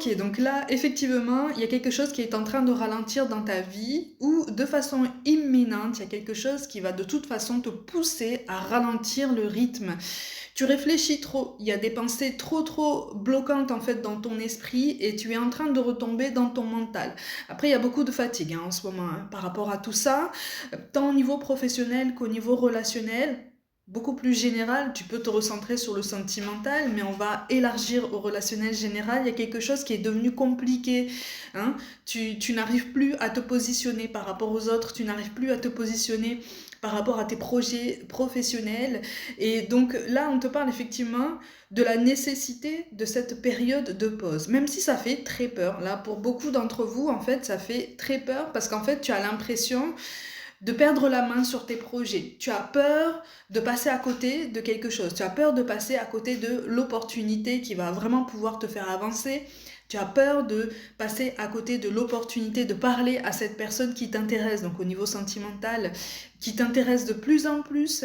Ok, donc là, effectivement, il y a quelque chose qui est en train de ralentir dans ta vie ou de façon imminente, il y a quelque chose qui va de toute façon te pousser à ralentir le rythme. Tu réfléchis trop, il y a des pensées trop bloquantes en fait dans ton esprit et tu es en train de retomber dans ton mental. Après, il y a beaucoup de fatigue en ce moment par rapport à tout ça, tant au niveau professionnel qu'au niveau relationnel. Beaucoup plus général, tu peux te recentrer sur le sentimental, mais on va élargir au relationnel général. Il y a quelque chose qui est devenu compliqué. Hein. Tu n'arrives plus à te positionner par rapport aux autres, tu n'arrives plus à te positionner par rapport à tes projets professionnels. Et donc là, on te parle effectivement de la nécessité de cette période de pause. Même si ça fait très peur. Là, pour beaucoup d'entre vous, en fait, ça fait très peur parce qu'en fait, tu as l'impression de perdre la main sur tes projets. Tu as peur de passer à côté de quelque chose. Tu as peur de passer à côté de l'opportunité qui va vraiment pouvoir te faire avancer. Tu as peur de passer à côté de l'opportunité de parler à cette personne qui t'intéresse, donc au niveau sentimental, qui t'intéresse de plus en plus,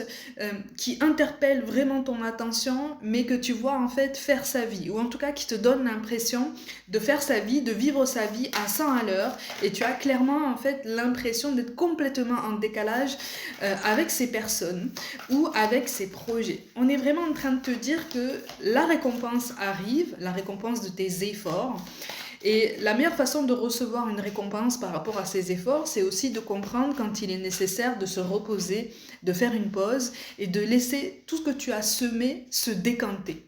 qui interpelle vraiment ton attention, mais que tu vois en fait faire sa vie, ou en tout cas qui te donne l'impression de faire sa vie, de vivre sa vie à 100 à l'heure, et tu as clairement en fait l'impression d'être complètement en décalage avec ces personnes ou avec ces projets. On est vraiment en train de te dire que la récompense arrive, la récompense de tes efforts. Et la meilleure façon de recevoir une récompense par rapport à ces efforts, c'est aussi de comprendre quand il est nécessaire de se reposer, de faire une pause et de laisser tout ce que tu as semé se décanter.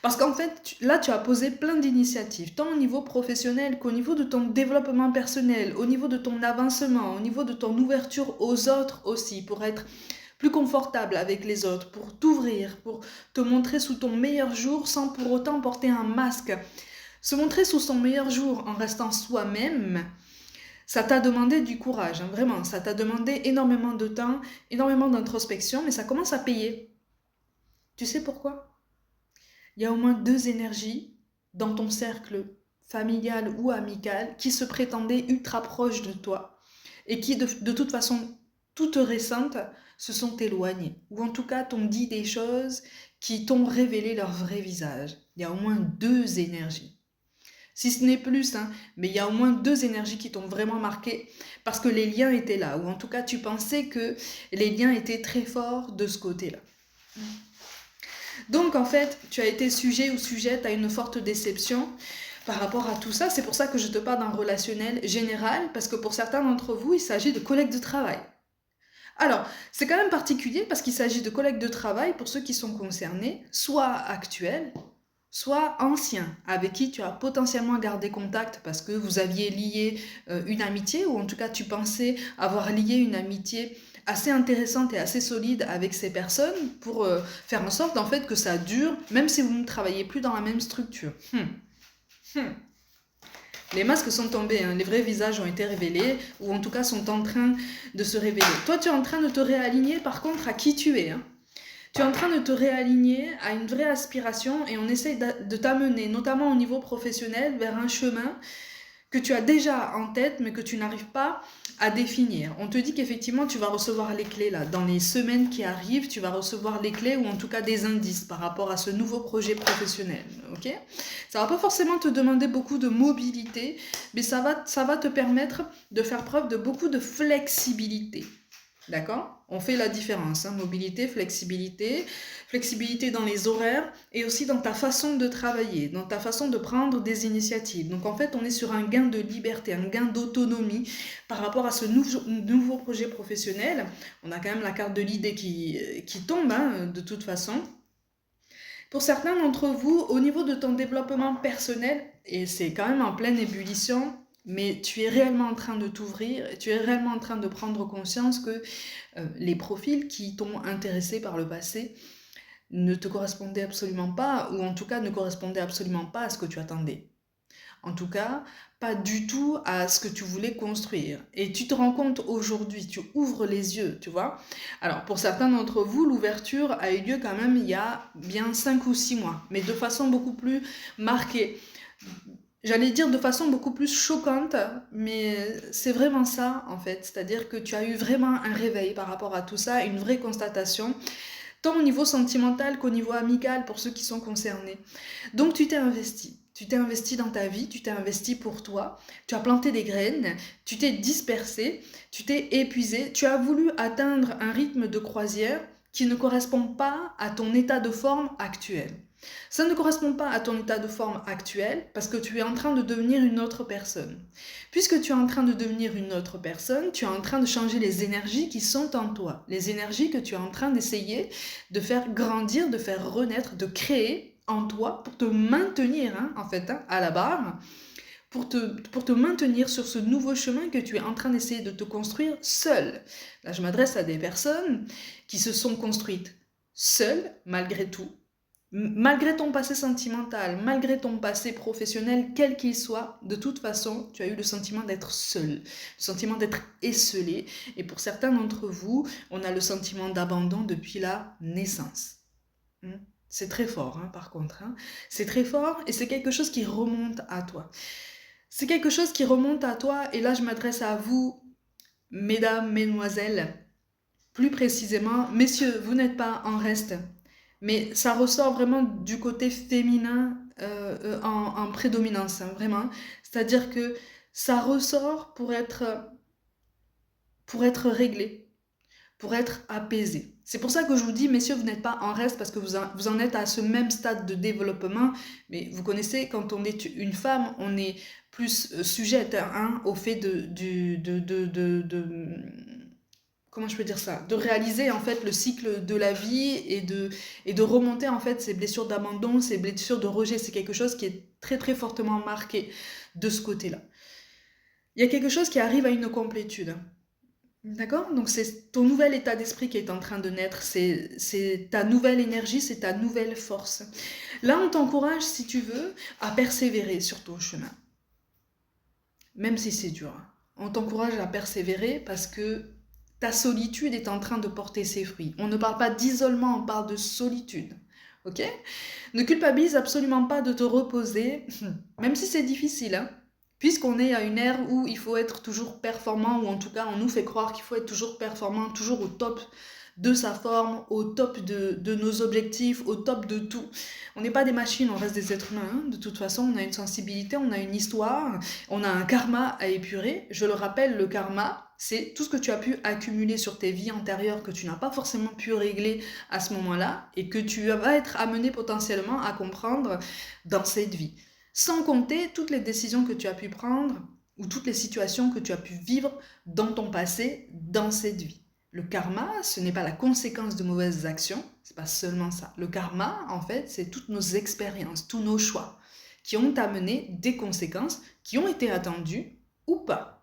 Parce qu'en fait, là, tu as posé plein d'initiatives, tant au niveau professionnel qu'au niveau de ton développement personnel, au niveau de ton avancement, au niveau de ton ouverture aux autres aussi, pour être plus confortable avec les autres, pour t'ouvrir, pour te montrer sous ton meilleur jour sans pour autant porter un masque. Se montrer sous son meilleur jour en restant soi-même, ça t'a demandé du courage, hein, vraiment. Ça t'a demandé énormément de temps, énormément d'introspection, mais ça commence à payer. Tu sais pourquoi? Il y a au moins deux énergies dans ton cercle familial ou amical qui se prétendaient ultra proches de toi et qui, de toute façon, toutes récentes, se sont éloignées. Ou en tout cas, t'ont dit des choses qui t'ont révélé leur vrai visage. Il y a au moins deux énergies. Si ce n'est plus, hein, mais il y a au moins deux énergies qui t'ont vraiment marqué parce que les liens étaient là, ou en tout cas tu pensais que les liens étaient très forts de ce côté-là. Donc en fait, tu as été sujet ou sujette à une forte déception par rapport à tout ça. C'est pour ça que je te parle d'un relationnel général, parce que pour certains d'entre vous, il s'agit de collègues de travail. Alors, c'est quand même particulier parce qu'il s'agit de collègues de travail pour ceux qui sont concernés, soit actuels, soit anciens, avec qui tu as potentiellement gardé contact parce que vous aviez lié une amitié, ou en tout cas tu pensais avoir lié une amitié assez intéressante et assez solide avec ces personnes pour faire en sorte en fait que ça dure, même si vous ne travaillez plus dans la même structure. Les masques sont tombés, hein, les vrais visages ont été révélés, ou en tout cas sont en train de se révéler. Toi, tu es en train de te réaligner par contre à qui tu es. Hein. Tu es en train de te réaligner à une vraie aspiration et on essaie de t'amener, notamment au niveau professionnel, vers un chemin que tu as déjà en tête mais que tu n'arrives pas à définir. On te dit qu'effectivement tu vas recevoir les clés là. Dans les semaines qui arrivent, tu vas recevoir les clés ou en tout cas des indices par rapport à ce nouveau projet professionnel. Ok ? Ça va pas forcément te demander beaucoup de mobilité, mais ça va te permettre de faire preuve de beaucoup de flexibilité. D'accord? On fait la différence, hein, mobilité, flexibilité dans les horaires et aussi dans ta façon de travailler, dans ta façon de prendre des initiatives. Donc en fait, on est sur un gain de liberté, un gain d'autonomie par rapport à ce nouveau projet professionnel. On a quand même la carte de l'idée qui tombe, hein, de toute façon. Pour certains d'entre vous, au niveau de ton développement personnel, et c'est quand même en pleine ébullition, mais tu es réellement en train de t'ouvrir, tu es réellement en train de prendre conscience que les profils qui t'ont intéressé par le passé ne te correspondaient absolument pas, ou en tout cas ne correspondaient absolument pas à ce que tu attendais. En tout cas, pas du tout à ce que tu voulais construire. Et tu te rends compte aujourd'hui, tu ouvres les yeux, tu vois. Alors, pour certains d'entre vous, l'ouverture a eu lieu quand même il y a bien 5 ou 6 mois, mais de façon beaucoup plus marquée. J'allais dire de façon beaucoup plus choquante, mais c'est vraiment ça en fait. C'est-à-dire que tu as eu vraiment un réveil par rapport à tout ça, une vraie constatation, tant au niveau sentimental qu'au niveau amical pour ceux qui sont concernés. Donc tu t'es investi. Tu t'es investi dans ta vie, tu t'es investi pour toi, tu as planté des graines, tu t'es dispersé, tu t'es épuisé, tu as voulu atteindre un rythme de croisière qui ne correspond pas à ton état de forme actuel. Ça ne correspond pas à ton état de forme actuel parce que tu es en train de devenir une autre personne. Puisque tu es en train de devenir une autre personne, tu es en train de changer les énergies qui sont en toi, les énergies que tu es en train d'essayer de faire grandir, de faire renaître, de créer en toi pour te maintenir à la barre, pour te maintenir sur ce nouveau chemin que tu es en train d'essayer de te construire seul. Là, je m'adresse à des personnes qui se sont construites seules, malgré tout, malgré ton passé sentimental, malgré ton passé professionnel, quel qu'il soit, de toute façon, tu as eu le sentiment d'être seul, le sentiment d'être esseulé. Et pour certains d'entre vous, on a le sentiment d'abandon depuis la naissance. C'est très fort, par contre. C'est très fort et c'est quelque chose qui remonte à toi. C'est quelque chose qui remonte à toi et là, je m'adresse à vous, mesdames, mesdemoiselles, plus précisément, messieurs, vous n'êtes pas en reste. Mais ça ressort vraiment du côté féminin en prédominance, vraiment. C'est-à-dire que ça ressort pour être réglé, pour être apaisé. C'est pour ça que je vous dis, messieurs, vous n'êtes pas en reste parce que vous en êtes à ce même stade de développement. Mais vous connaissez, quand on est une femme, on est plus sujette au fait comment je peux dire ça, de réaliser en fait le cycle de la vie et de remonter en fait ces blessures d'abandon, ces blessures de rejet. C'est quelque chose qui est très très fortement marqué de ce côté-là. Il y a quelque chose qui arrive à une complétude. D'accord? Donc c'est ton nouvel état d'esprit qui est en train de naître, c'est ta nouvelle énergie, c'est ta nouvelle force. Là, on t'encourage, si tu veux, à persévérer sur ton chemin. Même si c'est dur. On t'encourage à persévérer parce que ta solitude est en train de porter ses fruits. On ne parle pas d'isolement, on parle de solitude. Ok? Ne culpabilise absolument pas de te reposer, même si c'est difficile, puisqu'on est à une ère où il faut être toujours performant, ou en tout cas on nous fait croire qu'il faut être toujours performant, toujours au top de sa forme, au top de nos objectifs, au top de tout. On n'est pas des machines, on reste des êtres humains. De toute façon, on a une sensibilité, on a une histoire, on a un karma à épurer. Je le rappelle, le karma, c'est tout ce que tu as pu accumuler sur tes vies antérieures que tu n'as pas forcément pu régler à ce moment-là et que tu vas être amené potentiellement à comprendre dans cette vie. Sans compter toutes les décisions que tu as pu prendre ou toutes les situations que tu as pu vivre dans ton passé, dans cette vie. Le karma, ce n'est pas la conséquence de mauvaises actions, c'est pas seulement ça. Le karma, en fait, c'est toutes nos expériences, tous nos choix qui ont amené des conséquences qui ont été attendues ou pas.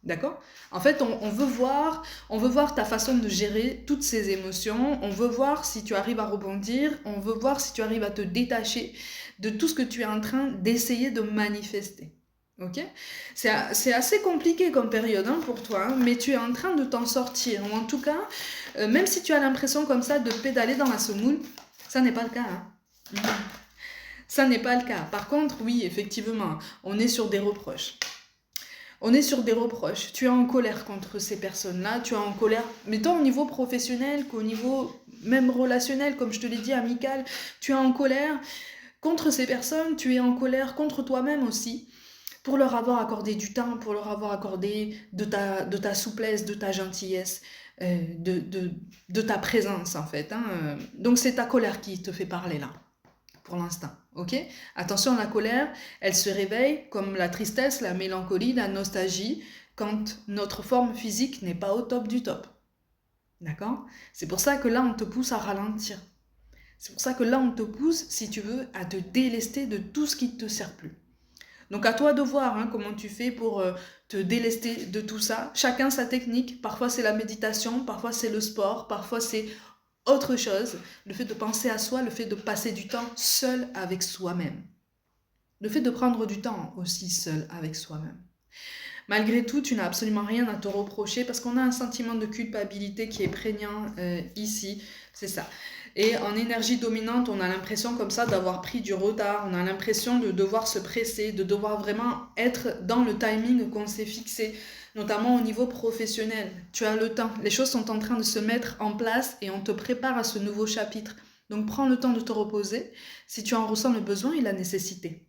D'accord? En fait, on veut voir ta façon de gérer toutes ces émotions, on veut voir si tu arrives à rebondir, on veut voir si tu arrives à te détacher de tout ce que tu es en train d'essayer de manifester. Ok? C'est assez compliqué comme période pour toi, mais tu es en train de t'en sortir. Ou en tout cas, même si tu as l'impression comme ça de pédaler dans la semoule, ça n'est pas le cas. Ça n'est pas le cas. Par contre, oui, effectivement, on est sur des reproches. On est sur des reproches. Tu es en colère contre ces personnes-là, tu es en colère, mais tant au niveau professionnel qu'au niveau même relationnel, comme je te l'ai dit, amical, tu es en colère contre ces personnes, tu es en colère contre toi-même aussi, pour leur avoir accordé du temps, pour leur avoir accordé de ta souplesse, de ta gentillesse, de ta présence en fait. Donc c'est ta colère qui te fait parler là, pour l'instant. Ok? Attention, la colère, elle se réveille comme la tristesse, la mélancolie, la nostalgie, quand notre forme physique n'est pas au top du top. D'accord? C'est pour ça que là, on te pousse à ralentir. C'est pour ça que là, on te pousse, si tu veux, à te délester de tout ce qui ne te sert plus. Donc à toi de voir comment tu fais pour te délester de tout ça. Chacun sa technique. Parfois c'est la méditation, parfois c'est le sport, parfois c'est autre chose. Le fait de penser à soi, le fait de passer du temps seul avec soi-même. Le fait de prendre du temps aussi seul avec soi-même. Malgré tout, tu n'as absolument rien à te reprocher parce qu'on a un sentiment de culpabilité qui est prégnant ici. C'est ça. Et en énergie dominante, on a l'impression comme ça d'avoir pris du retard, on a l'impression de devoir se presser, de devoir vraiment être dans le timing qu'on s'est fixé, notamment au niveau professionnel. Tu as le temps, les choses sont en train de se mettre en place et on te prépare à ce nouveau chapitre. Donc prends le temps de te reposer si tu en ressens le besoin et la nécessité.